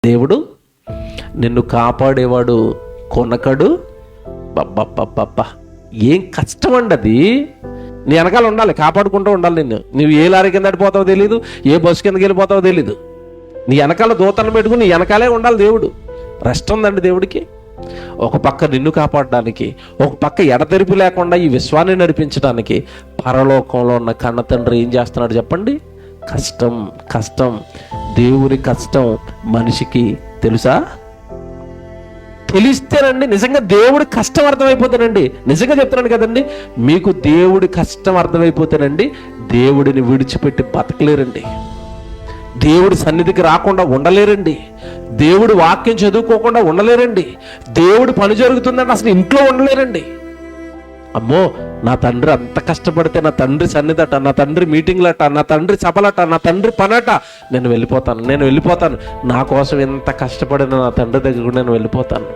దేవుడు నిన్ను కాపాడేవాడు కొనకడు. బబ్బబ్బబ్బబ్బా, ఏం కష్టం అండి అది. నీ వెనకాల ఉండాలి, కాపాడుకుంటూ ఉండాలి నిన్ను. నువ్వు ఏ లారీ కింద పడిపోతావో తెలీదు, ఏ బస్సు కిందకి వెళ్ళిపోతావో తెలీదు. నీ వెనకాల దూతలను పెట్టుకుని నీ వెనకాలే ఉండాలి దేవుడు. రెస్ట్ ఉందండి దేవుడికి. ఒక పక్క నిన్ను కాపాడడానికి, ఒక పక్క ఎడతెరిపి లేకుండా ఈ విశ్వాన్ని నడిపించడానికి పరలోకంలో ఉన్న కన్న తండ్రి ఏం చేస్తున్నాడు చెప్పండి? కష్టం. దేవుని కష్టం మనిషికి తెలుసా? తెలిస్తేనండి నిజంగా దేవుడి కష్టం అర్థమైపోతానండి. నిజంగా చెప్తున్నాను కదండి, మీకు దేవుడి కష్టం అర్థమైపోతానండి దేవుడిని విడిచిపెట్టి బతకలేరండి. దేవుడి సన్నిధికి రాకుండా ఉండలేరండి. దేవుడి వాక్యం చదువుకోకుండా ఉండలేరండి. దేవుడి పని జరుగుతుందంటే అసలు ఇంట్లో ఉండలేరండి. అమ్మో, నా తండ్రి అంత కష్టపడితే, నా తండ్రి సన్నిధట, నా తండ్రి మీటింగ్లట, నా తండ్రి సభలట, నా తండ్రి పనట, నేను వెళ్ళిపోతాను. నా కోసం ఎంత కష్టపడిన నా తండ్రి దగ్గర నేను వెళ్ళిపోతాను.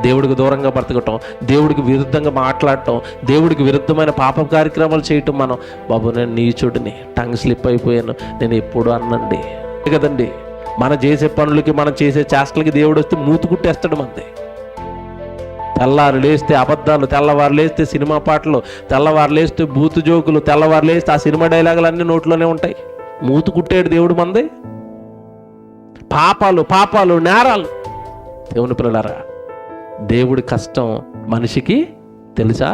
దేవుడికి దూరంగా బ్రతకటం, దేవుడికి విరుద్ధంగా మాట్లాడటం, దేవుడికి విరుద్ధమైన పాప కార్యక్రమాలు చేయటం. మనం బాబు నేను నీచుడిని, టంగ్ స్లిప్ అయిపోయాను, నేను ఎప్పుడు అన్నండి కదండి. మనం చేసే పనులకి, మనం చేసే చేష్టలకి దేవుడు వస్తే మూతు కుట్టేస్తాడు మనది. తెల్లారు లేస్తే అబద్ధాలు, తెల్లవారు లేస్తే సినిమా పాటలు, తెల్లవారు లేస్తే బూతు జోకులు, తెల్లవారు లేస్తే ఆ సినిమా డైలాగులు అన్నీ నోట్లోనే ఉంటాయి. మూతు కుట్టాడు దేవుడు మంది. పాపాలు నేరాలు. దేవుని పిల్లలారా, దేవుడి కష్టం మనిషికి తెలుసా?